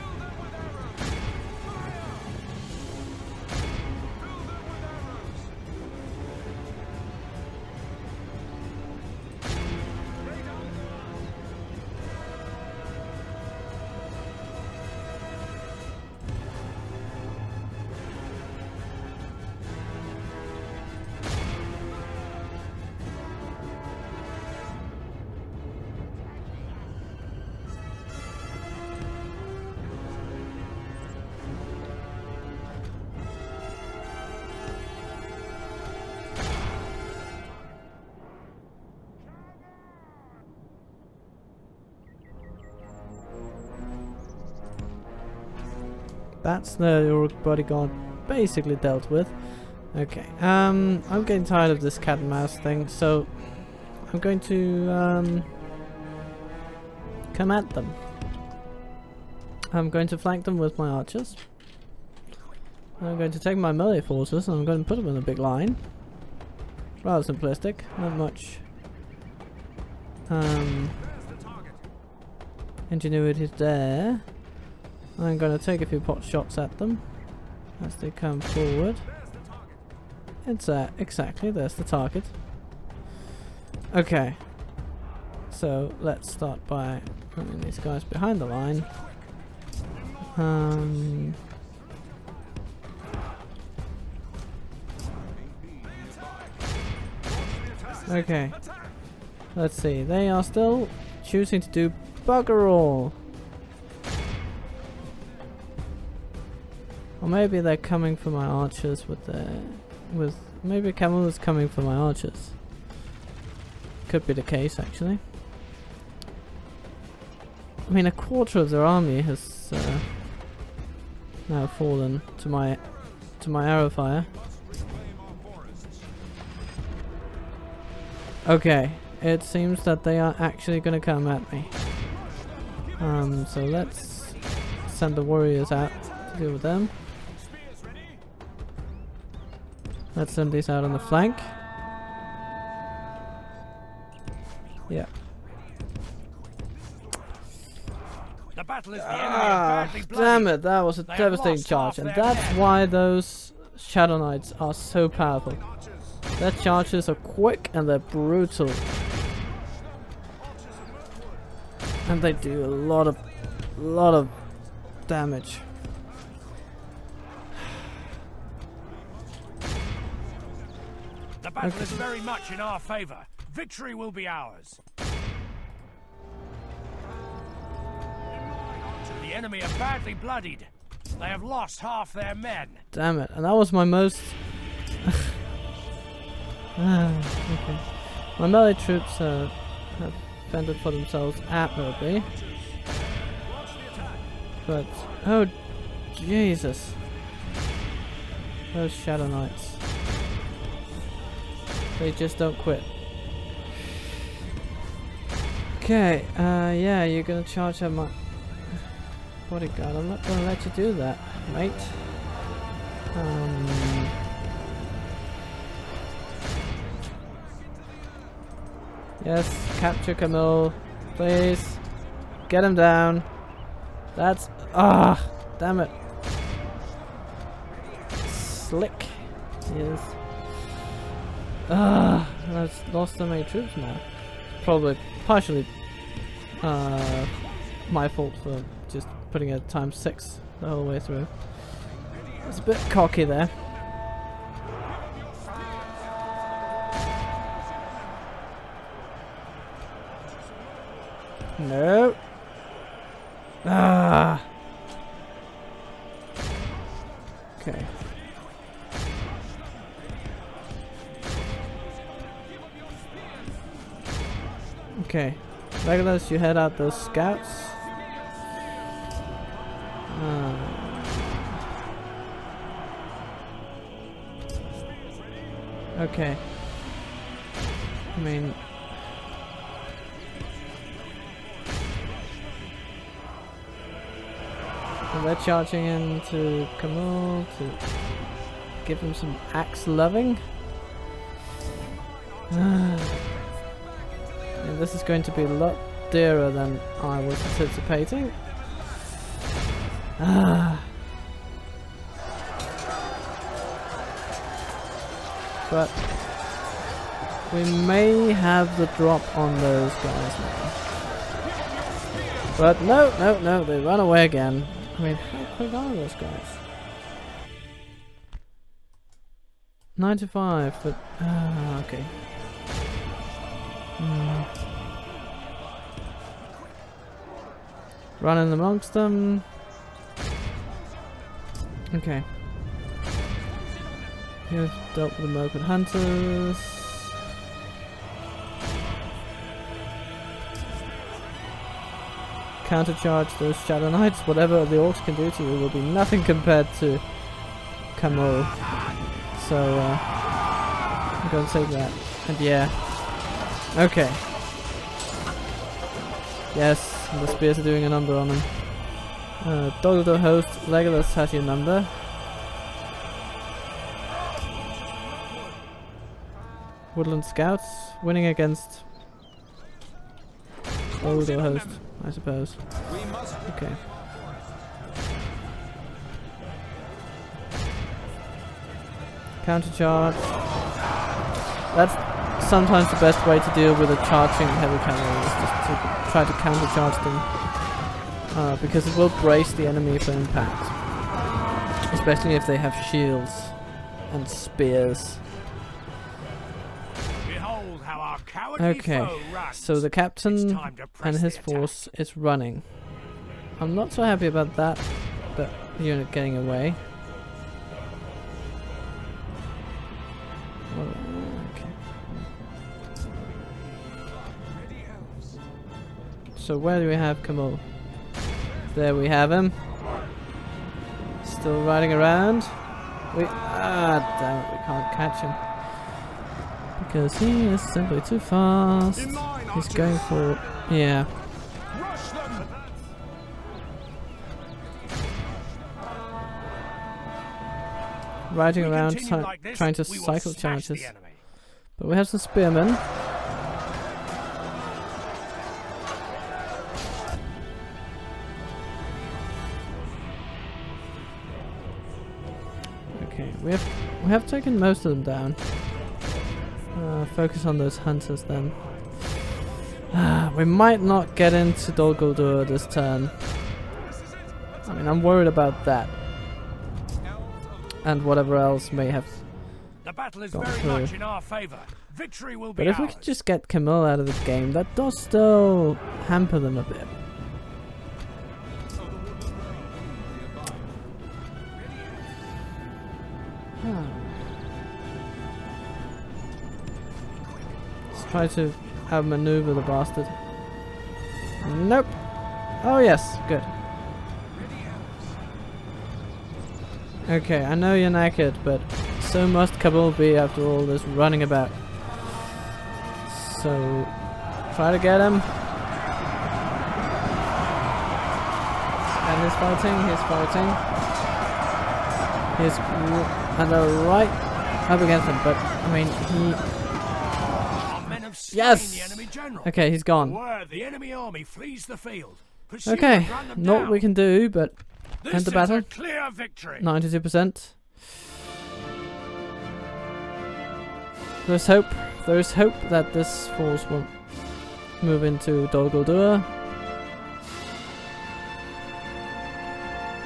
That's the bodyguard basically dealt with. Okay, I'm getting tired of this cat and mouse thing, so I'm going to come at them. I'm going to flank them with my archers. I'm going to take my melee forces and I'm going to put them in a big line. Rather simplistic, not much ingenuity there. I'm going to take a few pot shots at them as they come forward. It's exactly, there's the target. Okay, so let's start by putting these guys behind the line. Okay, let's see, they are still choosing to do bugger all. Or maybe they're coming for my archers with maybe Khamul is coming for my archers. Could be the case, actually. I mean, a quarter of their army has now fallen to my arrow fire. Okay, it seems that they are actually going to come at me. So let's send the warriors out to deal with them. Let's send these out on the flank. Yeah. The battle is the enemy are badly bloody. Damn it, that was a They have devastating lost charge, half and their that's men. why those Shadow Knights are so powerful. Their charges are quick and they're brutal. And they do a lot of damage. The battle is very much in our favor. Victory will be ours. The enemy are badly bloodied. They have lost half their men. Damn it. And that was my most... okay. My melee troops have fended for themselves admirably. But... oh, Jesus. Those Shadow Knights. They just don't quit. Okay, yeah, you're gonna charge at my bodyguard. I'm not gonna let you do that, mate. Yes, capture Khamul, please. Get him down. That's... damn it. Slick. Yes. I've lost so many troops now. Probably partially my fault for just putting it ×6 the whole way through. It's a bit cocky there. No. Okay. Okay. Regulars, you head out those scouts. Okay. I mean... and they're charging into Khamul to give him some axe loving. And this is going to be a lot dearer than I was anticipating. But we may have the drop on those guys now. But no, they run away again. I mean, how quick are those guys? 95, but okay. Running amongst them. Okay. You've dealt with the Merkwood Hunters. Countercharge those Shadow Knights. Whatever the orcs can do to you will be nothing compared to Khamul. So, I'm gonna take that. And yeah. Okay. Yes, the spears are doing a number on them. Dol Guldur host, Legolas has your number. Woodland scouts, winning against Dol Guldur host, I suppose. Okay. Countercharge. That's sometimes the best way to deal with a charging heavy cavalry, is just to try to countercharge them. Because it will brace the enemy for impact. Especially if they have shields and spears. Okay, so the captain and his force is running. I'm not so happy about that unit getting away. Okay. So where do we have Khamul? There we have him. Still riding around. Damn it, we can't catch him. Because he is simply too fast. He's going for... yeah. Riding around trying to cycle charges. But we have some spearmen. Okay, we have taken most of them down. Focus on those hunters then. We might not get into Dol Guldur this turn. I mean, I'm worried about that. And whatever else may have. The battle is Gone very through. much in our favor. Victory will be But if we ours. could just get Khamul out of the game, that does still hamper them a bit. Let's try to outmaneuver the bastard. Nope. Oh yes, good. Okay, I know you're knackered, but so must Khamul be after all this running about. So, try to get him. And he's fighting. He's and they're right up against him, but I mean, he... Our men have slain Yes! the enemy general. Okay, he's gone. Word, the enemy army flees the field. Pursue Okay, and run them not down. what we can do, but This end the is battle. a clear victory. 92%. There's hope. There's hope that this force will move into Dol Guldur.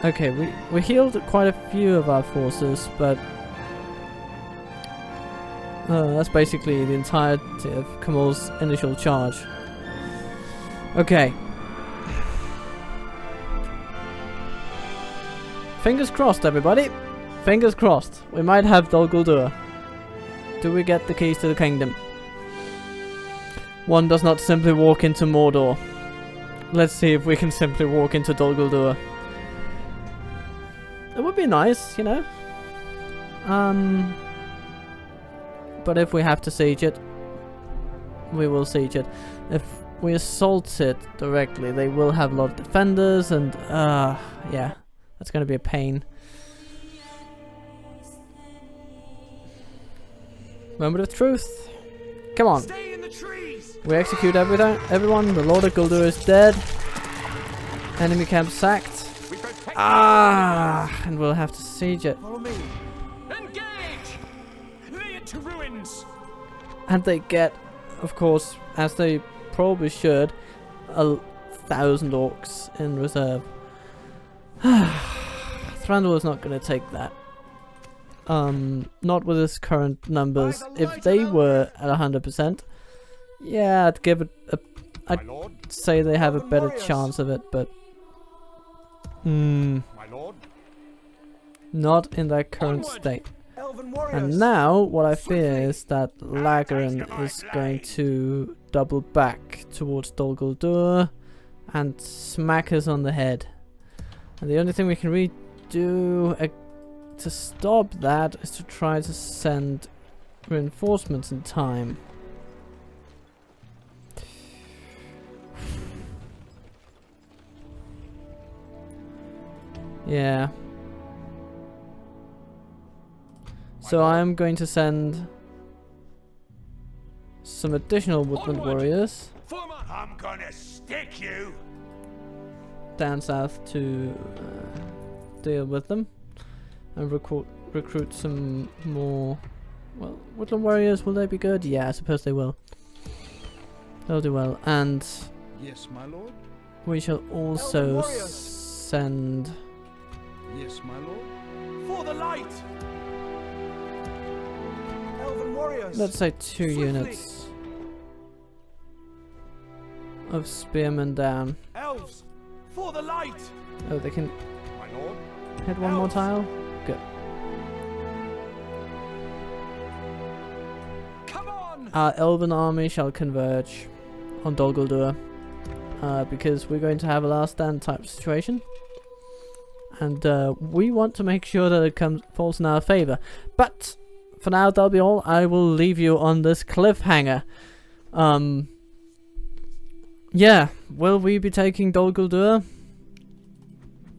Okay, we healed quite a few of our forces, but that's basically the entirety of Khamul's initial charge. Okay. Fingers crossed, everybody. Fingers crossed. We might have Dol Guldur. Do we get the keys to the kingdom? One does not simply walk into Mordor. Let's see if we can simply walk into Dol Guldur. It would be nice, you know. But if we have to siege it, we will siege it. If we assault it directly, they will have a lot of defenders, and yeah, that's going to be a pain. Moment of truth. Come on. Stay in the trees. We execute everyone. The Lord of Guldur is dead. Enemy camp sacked. We protect And we'll have to siege it. Follow me. Engage. Lay it to ruins. And they get, of course, as they probably should, 1,000 orcs in reserve. Thranduil is not going to take that. Not with his current numbers. If they were at 100%, yeah, I'd give it a... I'd My lord. say they have a better warriors. chance of it, but... My lord. not in their current Onward. state. Elven warriors. And now, what I fear is that Lagarin is going to double back towards Dol Guldur and smack us on the head. And the only thing we can really do to stop that is to try to send reinforcements in time. Yeah. So I'm going to send some additional Woodland Onward. warriors I'm gonna stick you. down south to deal with them and recruit some more. Well, Woodland warriors, will they be good? Yeah, I suppose they will. They'll do well. And Yes, my lord. we shall also warriors. send... Yes, my lord. For the light. Elven warriors. let's say 2 Swiftly. units of spearmen down. Elves. For the light. Oh, they can My lord. hit one more Elves. tile? Good. Come on. Our elven army shall converge on Dol Guldur, because we're going to have a last stand type situation, and we want to make sure that it falls in our favor. But for now, that'll be all. I will leave you on this cliffhanger. Yeah, will we be taking Dol Guldur?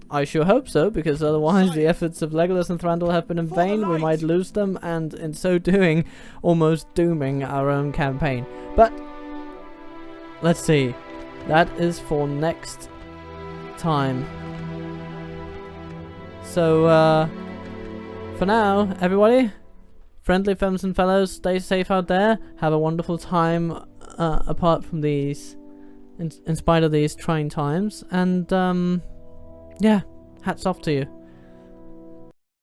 I sure hope so, because otherwise the efforts of Legolas and Thranduil have been in vain. We might lose them, and in so doing, almost dooming our own campaign. But let's see. That is for next time. So, for now, everybody, friendly femmes and fellows, stay safe out there. Have a wonderful time apart from these, in spite of these trying times. And yeah, hats off to you.